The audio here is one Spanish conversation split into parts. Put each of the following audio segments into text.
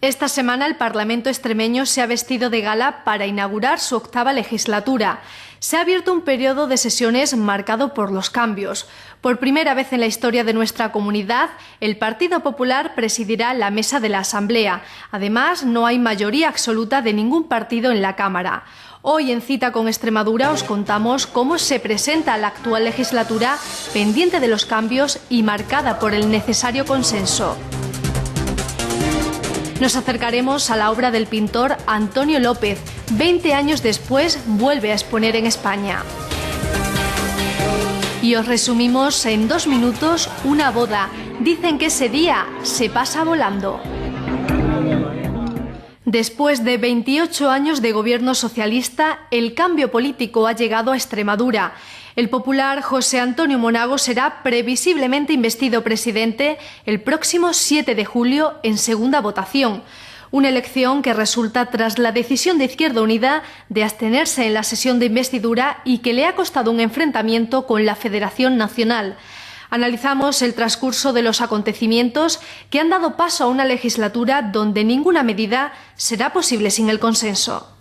Esta semana el Parlamento extremeño se ha vestido de gala para inaugurar su 8ª legislatura. Se ha abierto un periodo de sesiones marcado por los cambios. Por primera vez en la historia de nuestra comunidad, el Partido Popular presidirá la mesa de la Asamblea. Además, no hay mayoría absoluta de ningún partido en la Cámara. Hoy en Cita con Extremadura os contamos cómo se presenta la actual legislatura pendiente de los cambios y marcada por el necesario consenso. Nos acercaremos a la obra del pintor Antonio López. 20 años después vuelve a exponer en España. Y os resumimos en 2 minutos una boda. Dicen que ese día se pasa volando. Después de 28 años de gobierno socialista, el cambio político ha llegado a Extremadura. El popular José Antonio Monago será previsiblemente investido presidente el próximo 7 de julio en segunda votación. Una elección que resulta tras la decisión de Izquierda Unida de abstenerse en la sesión de investidura y que le ha costado un enfrentamiento con la Federación Nacional. Analizamos el transcurso de los acontecimientos que han dado paso a una legislatura donde ninguna medida será posible sin el consenso.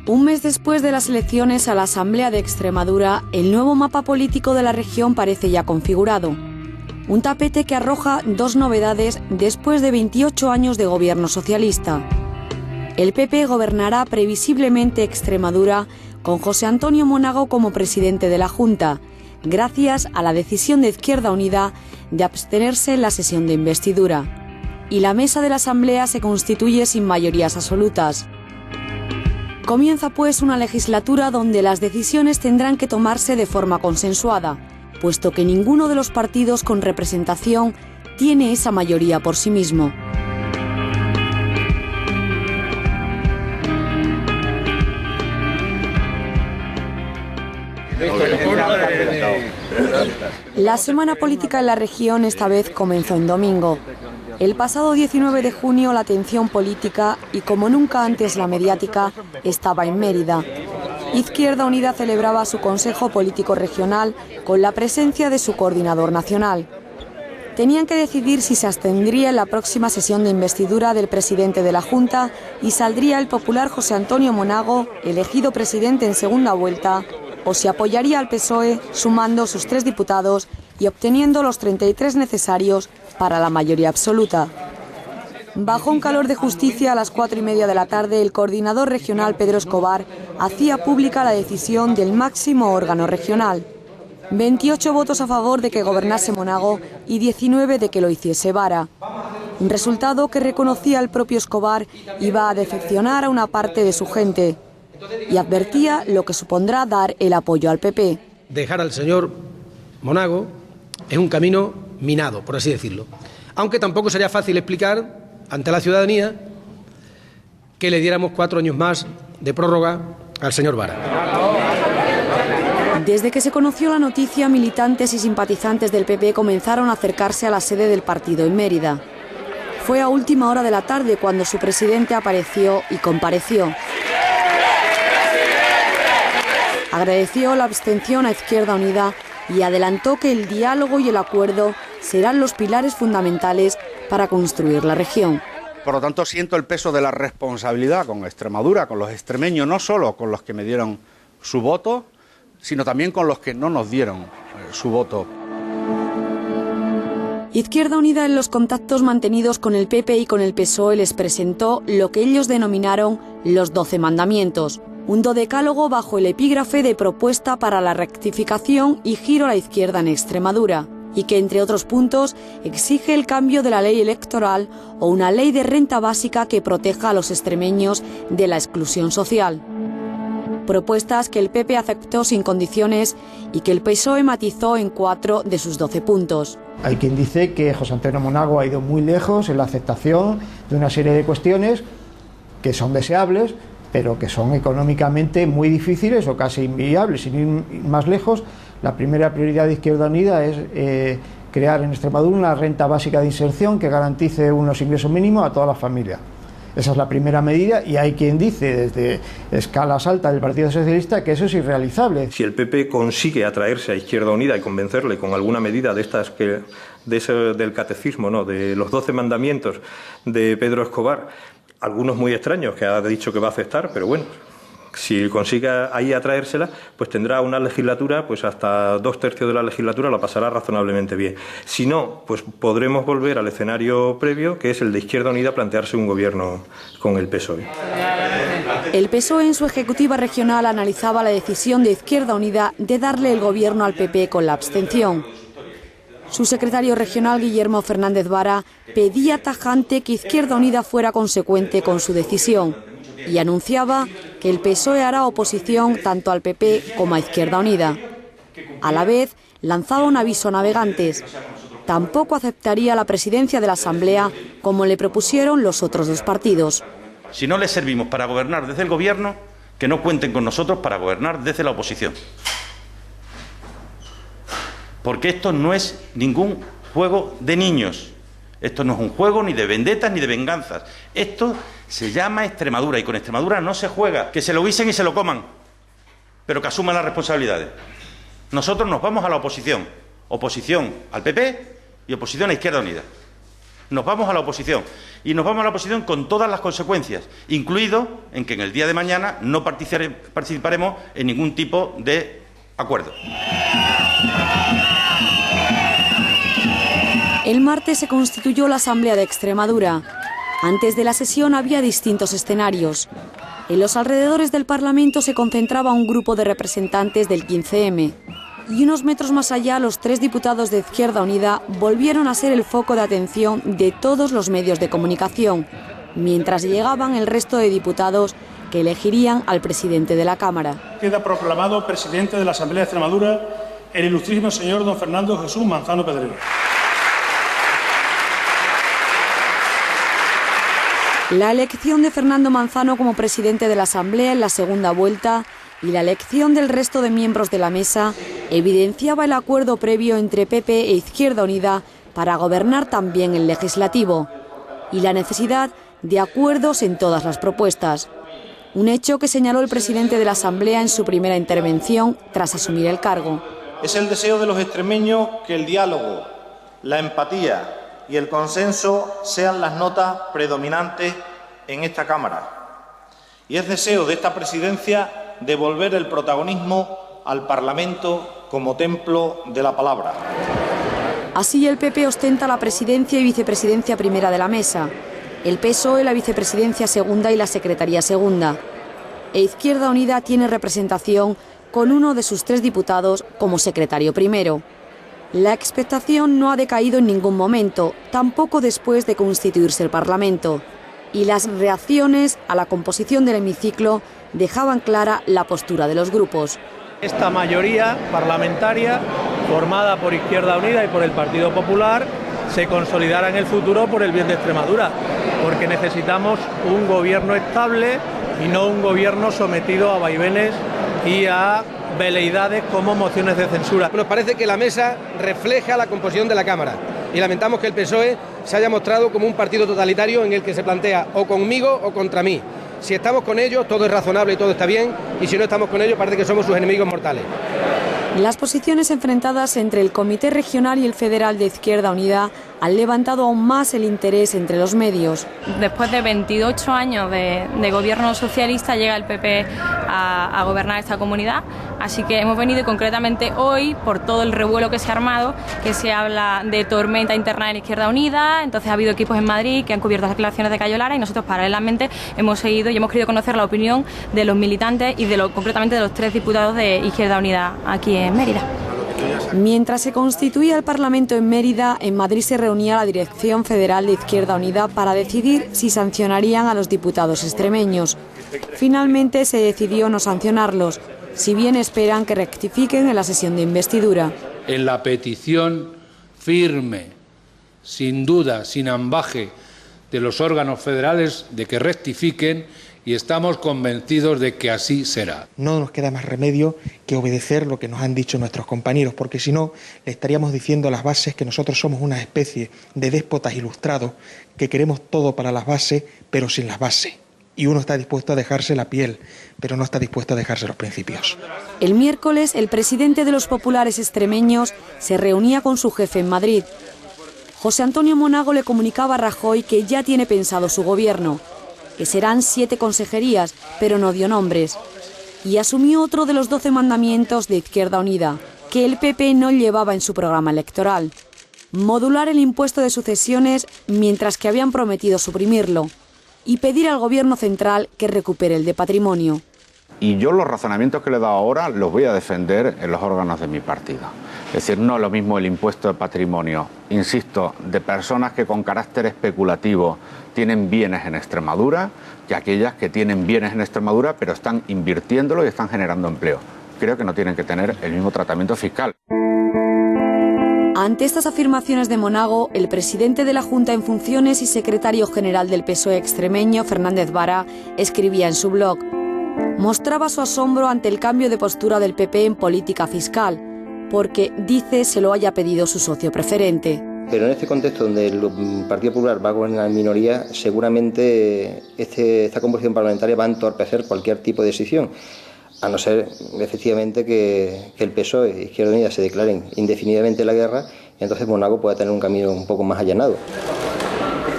Un mes después de las elecciones a la Asamblea de Extremadura, el nuevo mapa político de la región parece ya configurado. Un tapete que arroja 2 novedades después de 28 años de gobierno socialista. El PP gobernará previsiblemente Extremadura con José Antonio Monago como presidente de la Junta, gracias a la decisión de Izquierda Unida de abstenerse en la sesión de investidura. Y la mesa de la Asamblea se constituye sin mayorías absolutas. Comienza pues una legislatura donde las decisiones tendrán que tomarse de forma consensuada, puesto que ninguno de los partidos con representación tiene esa mayoría por sí mismo. La semana política en la región esta vez comenzó en domingo. El pasado 19 de junio la atención política y como nunca antes la mediática estaba en Mérida. Izquierda Unida celebraba su Consejo Político Regional con la presencia de su coordinador nacional. Tenían que decidir si se abstendría en la próxima sesión de investidura del presidente de la Junta y saldría el popular José Antonio Monago, elegido presidente en segunda vuelta, o si apoyaría al PSOE sumando sus 3 diputados y obteniendo los 33 necesarios para la mayoría absoluta. Bajo un calor de justicia, a las 4:30 de la tarde, el coordinador regional Pedro Escobar hacía pública la decisión del máximo órgano regional. 28 votos a favor de que gobernase Monago y 19 de que lo hiciese Vara. Un resultado que reconocía el propio Escobar iba a decepcionar a una parte de su gente y advertía lo que supondrá dar el apoyo al PP. Dejar al señor Monago es un camino minado, por así decirlo. Aunque tampoco sería fácil explicar ante la ciudadanía que le diéramos 4 años más de prórroga al señor Vara. Desde que se conoció la noticia, militantes y simpatizantes del PP comenzaron a acercarse a la sede del partido en Mérida. Fue a última hora de la tarde cuando su presidente apareció y compareció. Agradeció la abstención a Izquierda Unida y adelantó que el diálogo y el acuerdo serán los pilares fundamentales para construir la región. Por lo tanto, siento el peso de la responsabilidad con Extremadura, con los extremeños, no solo con los que me dieron su voto, sino también con los que no nos dieron su voto. Izquierda Unida, en los contactos mantenidos con el PP y con el PSOE, les presentó lo que ellos denominaron los 12 mandamientos. Un dodecálogo bajo el epígrafe de propuesta para la rectificación y giro a la izquierda en Extremadura, y que, entre otros puntos, exige el cambio de la ley electoral o una ley de renta básica que proteja a los extremeños de la exclusión social. Propuestas que el PP aceptó sin condiciones y que el PSOE matizó en 4 de sus 12 puntos. Hay quien dice que José Antonio Monago ha ido muy lejos en la aceptación de una serie de cuestiones que son deseables, pero que son económicamente muy difíciles o casi inviables. Sin ir más lejos, la primera prioridad de Izquierda Unida es crear en Extremadura una renta básica de inserción que garantice unos ingresos mínimos a todas las familias. Esa es la primera medida y hay quien dice desde escalas altas del Partido Socialista que eso es irrealizable. Si el PP consigue atraerse a Izquierda Unida y convencerle con alguna medida de estas del catecismo, ¿no?, de los 12 mandamientos de Pedro Escobar, algunos muy extraños que ha dicho que va a aceptar, pero bueno, si consigue ahí atraérsela, pues tendrá una legislatura, pues hasta 2/3 de la legislatura la pasará razonablemente bien. Si no, pues podremos volver al escenario previo, que es el de Izquierda Unida, plantearse un gobierno con el PSOE. El PSOE en su ejecutiva regional analizaba la decisión de Izquierda Unida de darle el gobierno al PP con la abstención. Su secretario regional, Guillermo Fernández Vara, pedía tajante que Izquierda Unida fuera consecuente con su decisión y anunciaba que el PSOE hará oposición tanto al PP como a Izquierda Unida. A la vez, lanzaba un aviso a navegantes. Tampoco aceptaría la presidencia de la Asamblea como le propusieron los otros dos partidos. Si no les servimos para gobernar desde el gobierno, que no cuenten con nosotros para gobernar desde la oposición. Porque esto no es ningún juego de niños. Esto no es un juego ni de vendetas ni de venganzas. Esto se llama Extremadura y con Extremadura no se juega. Que se lo guisen y se lo coman, pero que asuman las responsabilidades. Nosotros nos vamos a la oposición. Oposición al PP y oposición a Izquierda Unida. Nos vamos a la oposición. Y nos vamos a la oposición con todas las consecuencias, incluido en que en el día de mañana no participaremos en ningún tipo de acuerdo. El martes se constituyó la Asamblea de Extremadura. Antes de la sesión había distintos escenarios. En los alrededores del Parlamento se concentraba un grupo de representantes del 15M. Y unos metros más allá, los 3 diputados de Izquierda Unida volvieron a ser el foco de atención de todos los medios de comunicación, mientras llegaban el resto de diputados que elegirían al presidente de la Cámara. Queda proclamado presidente de la Asamblea de Extremadura el ilustrísimo señor don Fernando Jesús Manzano Pedrero. La elección de Fernando Manzano como presidente de la Asamblea en la segunda vuelta y la elección del resto de miembros de la mesa evidenciaba el acuerdo previo entre PP e Izquierda Unida para gobernar también el legislativo y la necesidad de acuerdos en todas las propuestas. Un hecho que señaló el presidente de la Asamblea en su primera intervención tras asumir el cargo. Es el deseo de los extremeños que el diálogo, la empatía y el consenso sean las notas predominantes en esta Cámara. Y es deseo de esta presidencia devolver el protagonismo al Parlamento como templo de la palabra. Así el PP ostenta la presidencia y vicepresidencia primera de la mesa, el PSOE la vicepresidencia segunda y la secretaría segunda. E Izquierda Unida tiene representación con uno de sus 3 diputados como secretario primero. La expectación no ha decaído en ningún momento, tampoco después de constituirse el Parlamento. Y las reacciones a la composición del hemiciclo dejaban clara la postura de los grupos. Esta mayoría parlamentaria, formada por Izquierda Unida y por el Partido Popular, se consolidará en el futuro por el bien de Extremadura, porque necesitamos un gobierno estable y no un gobierno sometido a vaivenes y a veleidades como mociones de censura. Nos parece que la mesa refleja la composición de la Cámara y lamentamos que el PSOE se haya mostrado como un partido totalitario en el que se plantea o conmigo o contra mí. Si estamos con ellos, todo es razonable y todo está bien, y si no estamos con ellos, parece que somos sus enemigos mortales. Las posiciones enfrentadas entre el Comité Regional y el Federal de Izquierda Unida han levantado aún más el interés entre los medios. Después de 28 años de gobierno socialista llega el PP a gobernar esta comunidad, así que hemos venido concretamente hoy por todo el revuelo que se ha armado, que se habla de tormenta interna en Izquierda Unida, entonces ha habido equipos en Madrid que han cubierto las declaraciones de Cayo Lara y nosotros paralelamente hemos seguido y hemos querido conocer la opinión de los militantes y concretamente de los 3 diputados de Izquierda Unida aquí en Mérida. Mientras se constituía el Parlamento en Mérida, en Madrid se reunía la Dirección Federal de Izquierda Unida para decidir si sancionarían a los diputados extremeños. Finalmente se decidió no sancionarlos, si bien esperan que rectifiquen en la sesión de investidura. En la petición firme, sin duda, sin ambaje, de los órganos federales de que rectifiquen y estamos convencidos de que así será. No nos queda más remedio que obedecer lo que nos han dicho nuestros compañeros, porque si no, le estaríamos diciendo a las bases que nosotros somos una especie de déspotas ilustrados, que queremos todo para las bases, pero sin las bases. Y uno está dispuesto a dejarse la piel, pero no está dispuesto a dejarse los principios. El miércoles, el presidente de los populares extremeños se reunía con su jefe en Madrid. José Antonio Monago le comunicaba a Rajoy que ya tiene pensado su gobierno, que serán 7 consejerías, pero no dio nombres. Y asumió otro de los 12 mandamientos de Izquierda Unida, que el PP no llevaba en su programa electoral: modular el impuesto de sucesiones mientras que habían prometido suprimirlo, y pedir al Gobierno central que recupere el de patrimonio. Y yo los razonamientos que le he dado ahora los voy a defender en los órganos de mi partido. Es decir, no es lo mismo el impuesto de patrimonio, insisto, de personas que con carácter especulativo tienen bienes en Extremadura, que aquellas que tienen bienes en Extremadura pero están invirtiéndolo y están generando empleo. Creo que no tienen que tener el mismo tratamiento fiscal. Ante estas afirmaciones de Monago, el presidente de la Junta en funciones y secretario general del PSOE extremeño, Fernández Vara, escribía en su blog: mostraba su asombro ante el cambio de postura del PP en política fiscal, porque, dice, se lo haya pedido su socio preferente. Pero en este contexto donde el Partido Popular va a gobernar en minoría, seguramente esta composición parlamentaria va a entorpecer cualquier tipo de decisión, a no ser efectivamente que el PSOE e Izquierda Unida se declaren indefinidamente la guerra, y entonces Monago pueda tener un camino un poco más allanado.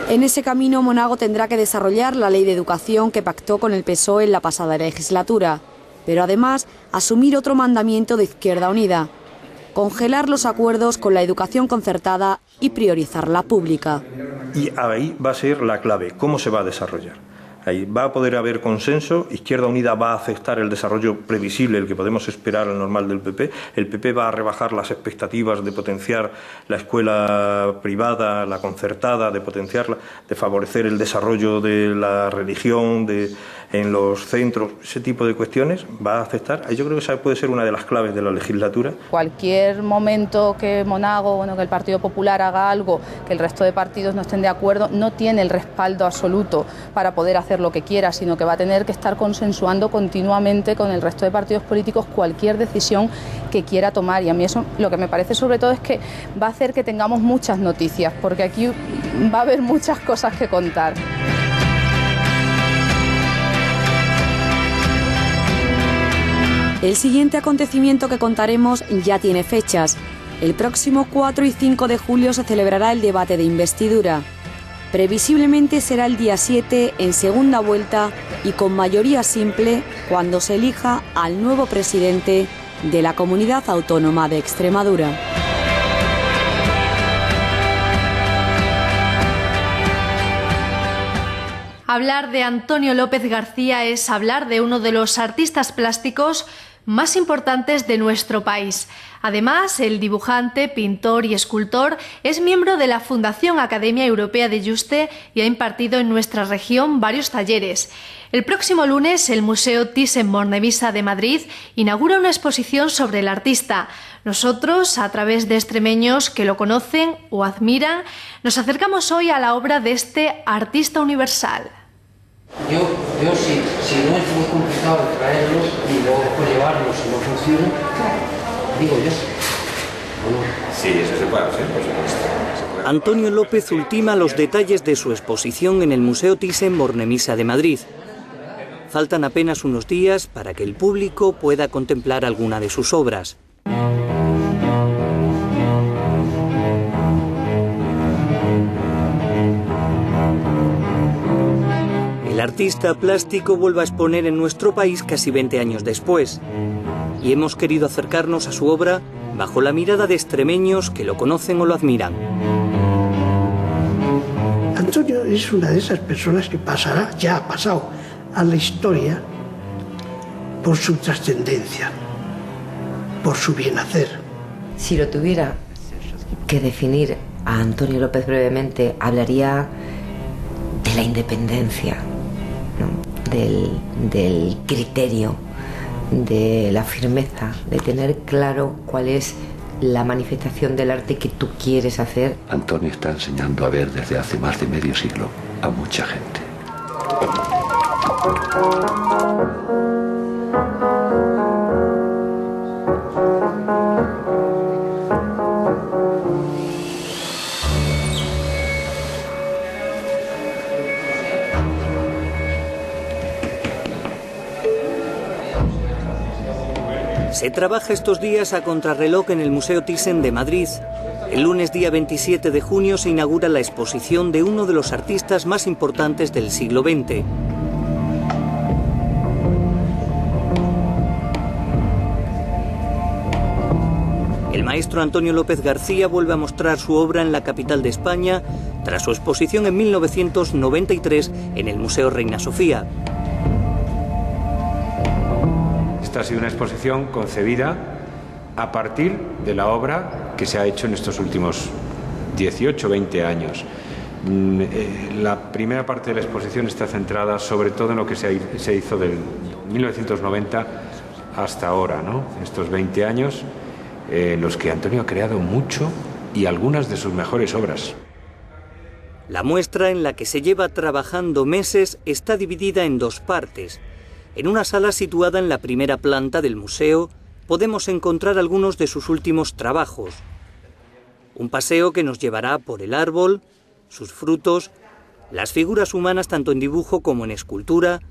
En ese camino, Monago tendrá que desarrollar la ley de educación que pactó con el PSOE en la pasada legislatura, pero además asumir otro mandamiento de Izquierda Unida: congelar los acuerdos con la educación concertada y priorizar la pública. Y ahí va a ser la clave, cómo se va a desarrollar. Ahí va a poder haber consenso, Izquierda Unida va a aceptar el desarrollo previsible, el que podemos esperar al normal del PP, el PP va a rebajar las expectativas de potenciar la escuela privada, la concertada, de potenciarla, de favorecer el desarrollo de la religión en los centros, ese tipo de cuestiones, va a aceptar. Yo creo que esa puede ser una de las claves de la legislatura. Cualquier momento que Monago, que el Partido Popular haga algo, que el resto de partidos no estén de acuerdo, no tiene el respaldo absoluto para poder hacer lo que quiera, sino que va a tener que estar consensuando continuamente con el resto de partidos políticos cualquier decisión que quiera tomar. Y a mí eso lo que me parece sobre todo es que va a hacer que tengamos muchas noticias, porque aquí va a haber muchas cosas que contar. El siguiente acontecimiento que contaremos ya tiene fechas. El próximo 4 y 5 de julio se celebrará el debate de investidura. Previsiblemente será el día 7 en segunda vuelta y con mayoría simple cuando se elija al nuevo presidente de la Comunidad Autónoma de Extremadura. Hablar de Antonio López García es hablar de uno de los artistas plásticos más importantes de nuestro país. Además, el dibujante, pintor y escultor es miembro de la Fundación Academia Europea de Juste y ha impartido en nuestra región varios talleres. El próximo lunes, el Museo Thyssen-Bornemisza de Madrid inaugura una exposición sobre el artista. Nosotros, a través de extremeños que lo conocen o admiran, nos acercamos hoy a la obra de este artista universal. Yo si no es muy complicado traerlo y luego llevarlo si no funciona, digo yo. Sí, eso se puede hacer, por supuesto. Antonio López ultima los detalles de su exposición en el Museo Thyssen-Bornemisza de Madrid. Faltan apenas unos días para que el público pueda contemplar alguna de sus obras. El artista plástico vuelve a exponer en nuestro país casi 20 años después. Y hemos querido acercarnos a su obra bajo la mirada de extremeños que lo conocen o lo admiran. Antonio es una de esas personas que pasará, ya ha pasado a la historia por su trascendencia, por su bien hacer. Si lo tuviera que definir a Antonio López brevemente, hablaría de la independencia, ¿no? del criterio, de la firmeza, de tener claro cuál es la manifestación del arte que tú quieres hacer. Antonio está enseñando a ver desde hace más de medio siglo a mucha gente. Se trabaja estos días a contrarreloj en el Museo Thyssen de Madrid. El lunes día 27 de junio se inaugura la exposición de uno de los artistas más importantes del siglo XX. El maestro Antonio López García vuelve a mostrar su obra en la capital de España tras su exposición en 1993 en el Museo Reina Sofía. Esta ha sido una exposición concebida a partir de la obra que se ha hecho en estos últimos 18 o 20 años. La primera parte de la exposición está centrada sobre todo en lo que se hizo del 1990 hasta ahora, ¿no? Estos 20 años en los que Antonio ha creado mucho y algunas de sus mejores obras. La muestra, en la que se lleva trabajando meses, está dividida en dos partes. En una sala situada en la primera planta del museo podemos encontrar algunos de sus últimos trabajos. Un paseo que nos llevará por el árbol, sus frutos, las figuras humanas tanto en dibujo como en escultura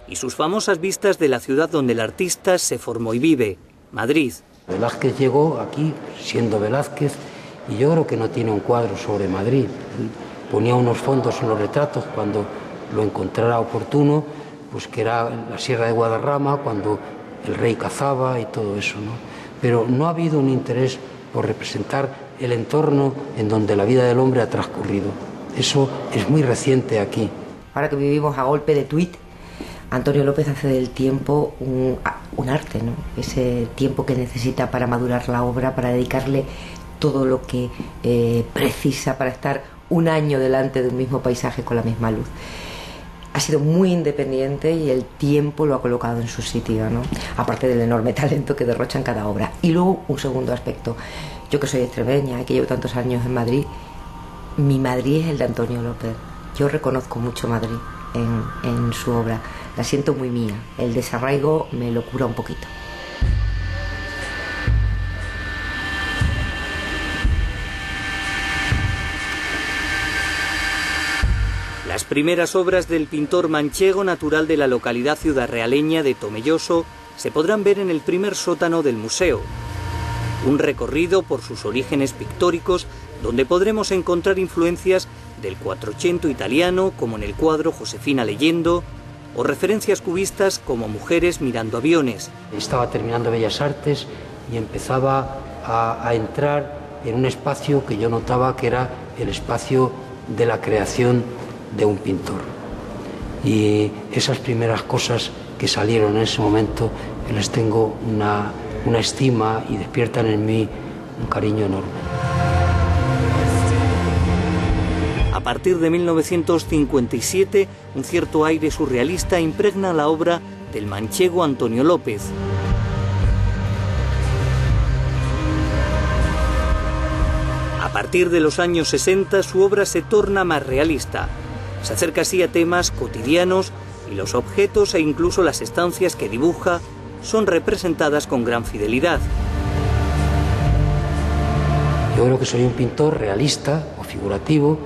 y sus famosas vistas de la ciudad donde el artista se formó y vive, Madrid. Velázquez llegó aquí siendo Velázquez y yo creo que no tiene un cuadro sobre Madrid. Ponía unos fondos en los retratos cuando lo encontrara oportuno, pues que era la Sierra de Guadarrama, cuando el rey cazaba y todo eso, ¿no? Pero no ha habido un interés por representar el entorno en donde la vida del hombre ha transcurrido. Eso es muy reciente aquí. Ahora que vivimos a golpe de tuit, Antonio López hace del tiempo un arte, ¿no? Ese tiempo que necesita para madurar la obra, para dedicarle todo lo que precisa para estar un año delante de un mismo paisaje con la misma luz. Ha sido muy independiente y el tiempo lo ha colocado en su sitio, ¿no? Aparte del enorme talento que derrocha en cada obra. Y luego un segundo aspecto. Yo que soy extremeña y que llevo tantos años en Madrid, mi Madrid es el de Antonio López. Yo reconozco mucho Madrid en su obra. La siento muy mía. El desarraigo me lo cura un poquito. Las primeras obras del pintor manchego, natural de la localidad ciudadrealeña de Tomelloso, se podrán ver en el primer sótano del museo. Un recorrido por sus orígenes pictóricos, donde podremos encontrar influencias del Quattrocento italiano, como en el cuadro Josefina leyendo, o referencias cubistas como Mujeres mirando aviones. Estaba terminando Bellas Artes y empezaba a entrar en un espacio que yo notaba que era el espacio de la creación de un pintor. Y esas primeras cosas que salieron en ese momento, les tengo una estima y despiertan en mí un cariño enorme. A partir de 1957, un cierto aire surrealista impregna la obra del manchego Antonio López. A partir de los años 60, su obra se torna más realista. Se acerca así a temas cotidianos y los objetos e incluso las estancias que dibuja son representadas con gran fidelidad. Yo creo que soy un pintor realista o figurativo,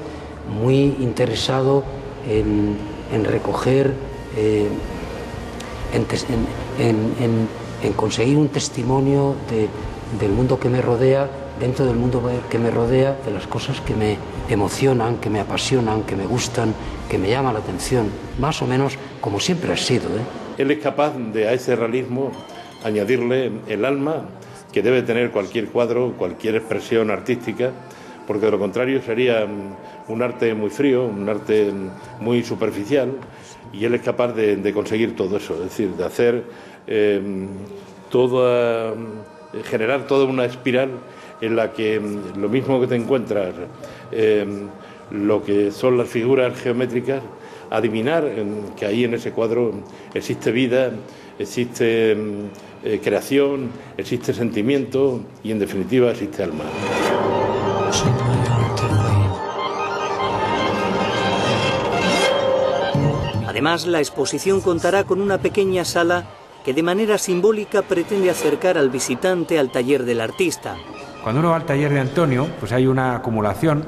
muy interesado en recoger, en conseguir un testimonio del mundo que me rodea, dentro del mundo que me rodea, de las cosas que me emocionan, que me apasionan, que me gustan, que me llaman la atención, más o menos como siempre ha sido, ¿eh? Él es capaz de a ese realismo añadirle el alma que debe tener cualquier cuadro, cualquier expresión artística, porque de lo contrario sería un arte muy frío, un arte muy superficial, y él es capaz de conseguir todo eso, es decir, de hacer generar toda una espiral en la que lo mismo que te encuentras, lo que son las figuras geométricas, adivinar que ahí en ese cuadro existe vida, existe creación, existe sentimiento y en definitiva existe alma. Además, la exposición contará con una pequeña sala que de manera simbólica pretende acercar al visitante al taller del artista. Cuando uno va al taller de Antonio, pues hay una acumulación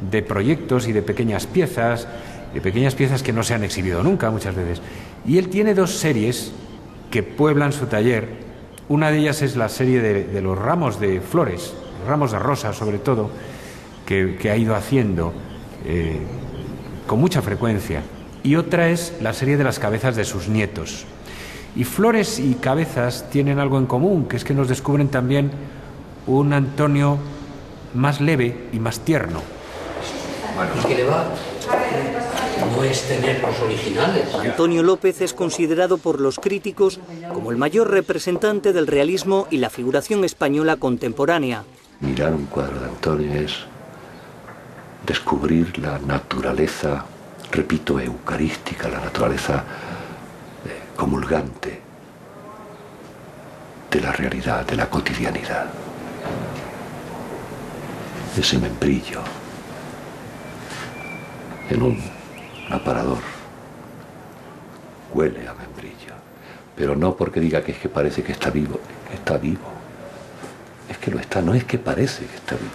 de proyectos y de pequeñas piezas que no se han exhibido nunca muchas veces. Y él tiene dos series que pueblan su taller. Una de ellas es la serie de los ramos de flores, ramos de rosas sobre todo, que ha ido haciendo con mucha frecuencia. Y otra es la serie de las cabezas de sus nietos. Y flores y cabezas tienen algo en común, que es que nos descubren también un Antonio más leve y más tierno. Bueno, ¿y qué le va? No es tener los originales. Antonio López es considerado por los críticos como el mayor representante del realismo y la figuración española contemporánea. Mirar un cuadro de Antonio es descubrir la naturaleza, repito, eucarística, la naturaleza comulgante de la realidad, de la cotidianidad. Ese membrillo en un aparador huele a membrillo, pero no porque diga que es que parece que está vivo, está vivo. Es que lo está, no es que parece que está vivo.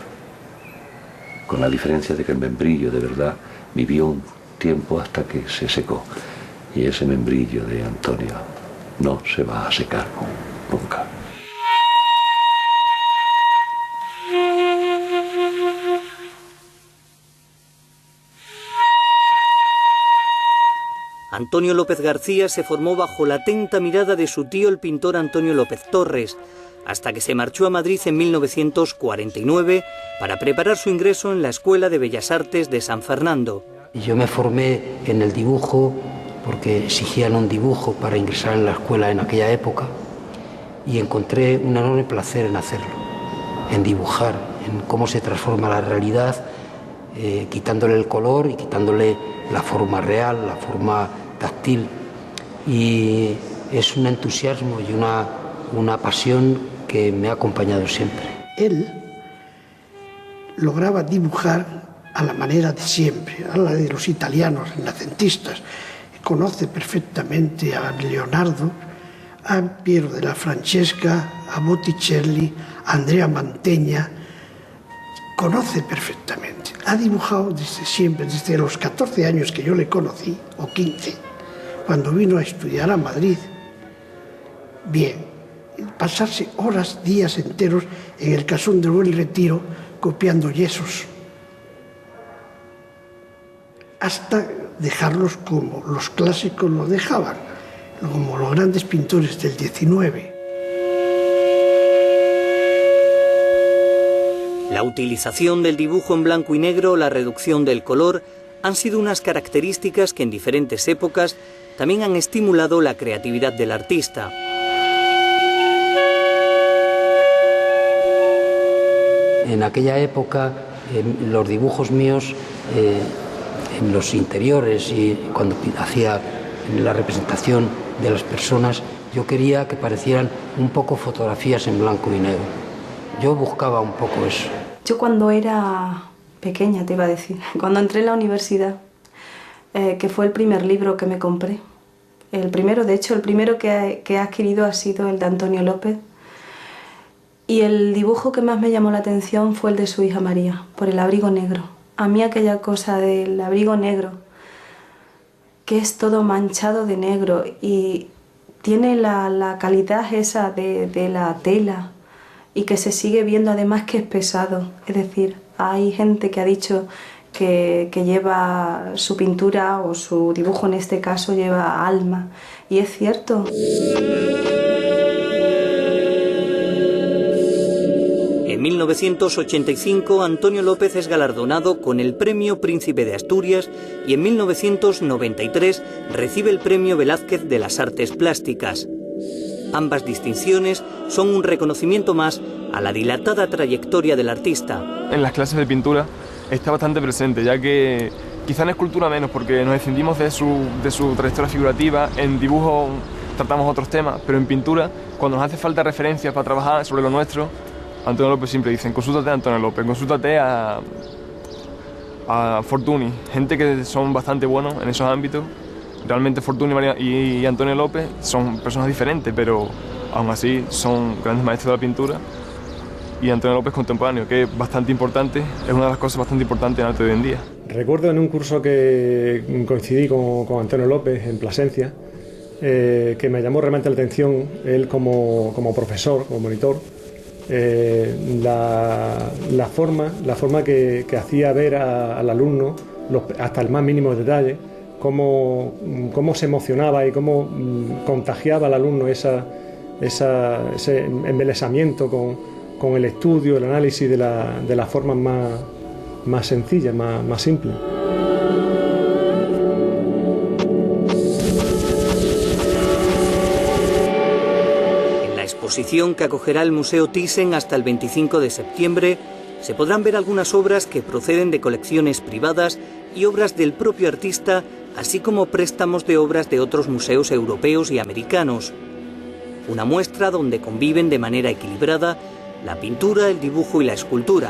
Con la diferencia de que el membrillo de verdad vivió un tiempo hasta que se secó. Y ese membrillo de Antonio no se va a secar nunca. Antonio López García se formó bajo la atenta mirada de su tío el pintor Antonio López Torres, hasta que se marchó a Madrid en 1949 para preparar su ingreso en la Escuela de Bellas Artes de San Fernando. Yo me formé en el dibujo porque exigían un dibujo para ingresar en la escuela en aquella época y encontré un enorme placer en hacerlo, en dibujar, en cómo se transforma la realidad, quitándole el color y quitándole la forma real, la forma táctil. Y es un entusiasmo y una pasión que me ha acompañado siempre. Él lograba dibujar a la manera de siempre, a la de los italianos renacentistas. Conoce perfectamente a Leonardo, a Piero della Francesca, a Botticelli, a Andrea Mantegna. Conoce perfectamente. Ha dibujado desde siempre, desde los 14 años que yo le conocí, o 15, cuando vino a estudiar a Madrid. Bien, pasarse horas, días enteros en el Casón del Buen Retiro copiando yesos, hasta dejarlos como los clásicos lo dejaban, como los grandes pintores del 19. La utilización del dibujo en blanco y negro o la reducción del color han sido unas características que en diferentes épocas también han estimulado la creatividad del artista. En aquella época, los dibujos míos, en los interiores y cuando hacía la representación de las personas, yo quería que parecieran un poco fotografías en blanco y negro. Yo buscaba un poco eso. Yo cuando era pequeña, te iba a decir, cuando entré en la universidad, que fue el primer libro que me compré. El primero, de hecho, el primero que he adquirido ha sido el de Antonio López. Y el dibujo que más me llamó la atención fue el de su hija María, por el abrigo negro. A mí aquella cosa del abrigo negro, que es todo manchado de negro y tiene la calidad esa de la tela y que se sigue viendo además que es pesado. Es decir, hay gente que ha dicho que lleva su pintura o su dibujo en este caso lleva alma y es cierto. En 1985, Antonio López es galardonado con el Premio Príncipe de Asturias y en 1993 recibe el Premio Velázquez de las Artes Plásticas. Ambas distinciones son un reconocimiento más a la dilatada trayectoria del artista. En las clases de pintura está bastante presente, ya que quizá en escultura menos, porque nos descendimos de su trayectoria figurativa. En dibujo tratamos otros temas, pero en pintura, cuando nos hace falta referencias para trabajar sobre lo nuestro, Antonio López siempre dicen, consúltate a Antonio López, consúltate a Fortuny, gente que son bastante buenos en esos ámbitos Realmente Fortuny y Antonio López son personas diferentes, pero aún así son grandes maestros de la pintura. Y Antonio López contemporáneo, que es bastante importante, es una de las cosas bastante importantes en arte de hoy en día. Recuerdo en un curso que coincidí con Antonio López en Plasencia, que me llamó realmente la atención, él como profesor, como monitor, la forma que hacía ver al alumno, hasta el más mínimo detalle, cómo se emocionaba y cómo contagiaba al alumno ese embelesamiento con el estudio, el análisis de las formas más sencillas, más simples. En la exposición que acogerá el Museo Thyssen hasta el 25 de septiembre se podrán ver algunas obras que proceden de colecciones privadas y obras del propio artista, así como préstamos de obras de otros museos europeos y americanos. Una muestra donde conviven de manera equilibrada la pintura, el dibujo y la escultura.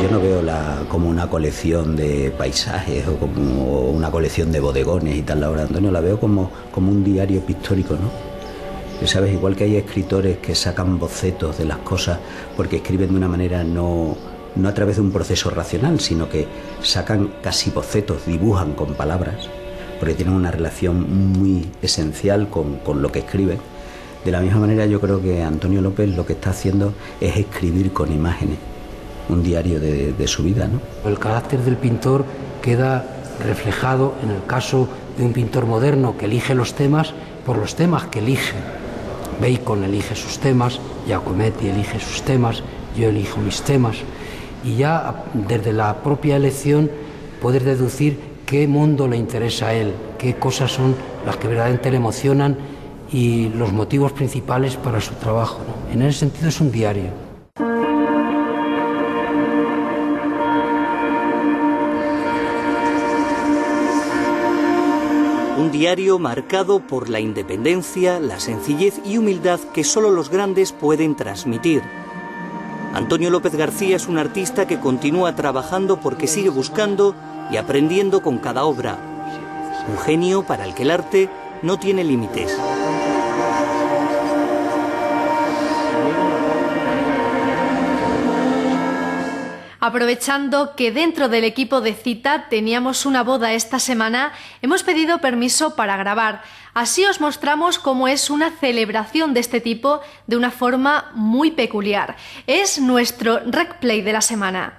Yo no veo como una colección de paisajes o como una colección de bodegones y tal, la obra de Antonio, la veo como un diario pictórico, ¿no? ¿Sabes? Igual que hay escritores que sacan bocetos de las cosas porque escriben de una manera no a través de un proceso racional, sino que sacan casi bocetos, dibujan con palabras, porque tienen una relación muy esencial con lo que escriben. De la misma manera yo creo que Antonio López lo que está haciendo es escribir con imágenes, un diario de su vida, ¿no? El carácter del pintor queda reflejado en el caso de un pintor moderno que elige los temas por los temas que elige. Bacon elige sus temas, Giacometti elige sus temas, yo elijo mis temas, y ya desde la propia elección poder deducir qué mundo le interesa a él, qué cosas son las que verdaderamente le emocionan y los motivos principales para su trabajo, ¿no? En ese sentido es un diario. Un diario marcado por la independencia, la sencillez y humildad que solo los grandes pueden transmitir. Antonio López García es un artista que continúa trabajando porque sigue buscando y aprendiendo con cada obra. Un genio para el que el arte no tiene límites. Aprovechando que dentro del equipo de Cita teníamos una boda esta semana, hemos pedido permiso para grabar. Así os mostramos cómo es una celebración de este tipo de una forma muy peculiar. Es nuestro Rec Play de la semana.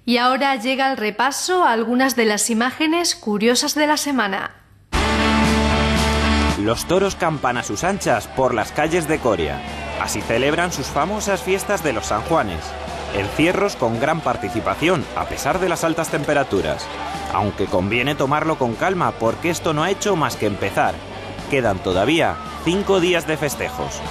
Y ahora llega el repaso a algunas de las imágenes curiosas de la semana. Los toros campan a sus anchas por las calles de Coria. Así celebran sus famosas fiestas de los San Juanes. Encierros con gran participación, a pesar de las altas temperaturas. Aunque conviene tomarlo con calma, porque esto no ha hecho más que empezar. Quedan todavía 5 días de festejos.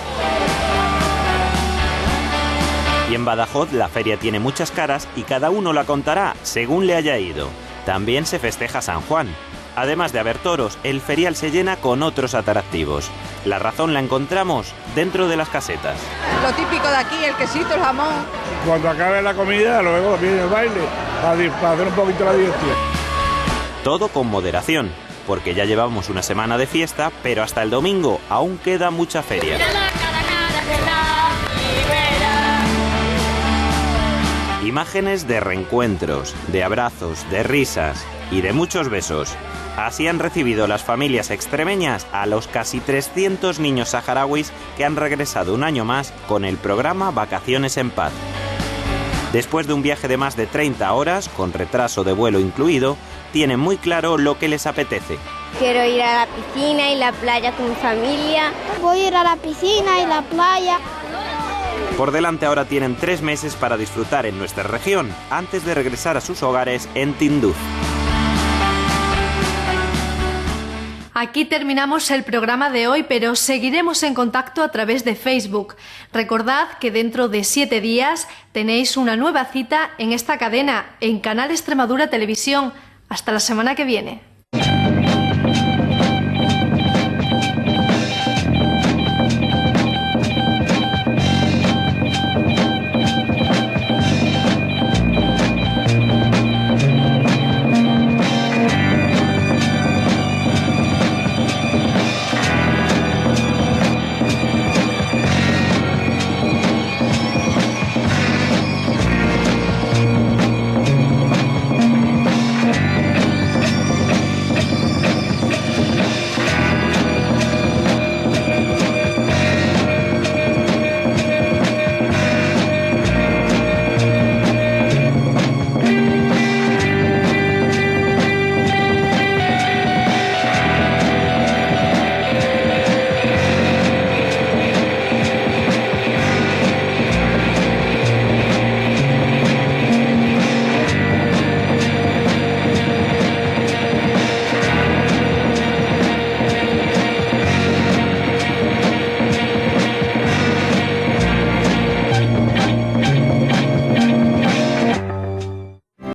Y en Badajoz la feria tiene muchas caras y cada uno la contará según le haya ido. También se festeja San Juan. Además de haber toros, el ferial se llena con otros atractivos. La razón la encontramos dentro de las casetas. Lo típico de aquí, el quesito, el jamón. Cuando acabe la comida, luego viene el baile, para hacer un poquito la diversión. Todo con moderación, porque ya llevamos una semana de fiesta, pero hasta el domingo aún queda mucha feria. Imágenes de reencuentros, de abrazos, de risas y de muchos besos. Así han recibido las familias extremeñas a los casi 300 niños saharauis que han regresado un año más con el programa Vacaciones en Paz. Después de un viaje de más de 30 horas, con retraso de vuelo incluido, tienen muy claro lo que les apetece. Quiero ir a la piscina y la playa con mi familia. Voy a ir a la piscina y la playa. Por delante ahora tienen 3 meses para disfrutar en nuestra región, antes de regresar a sus hogares en Tinduf. Aquí terminamos el programa de hoy, pero seguiremos en contacto a través de Facebook. Recordad que dentro de 7 días tenéis una nueva cita en esta cadena, en Canal Extremadura Televisión. Hasta la semana que viene.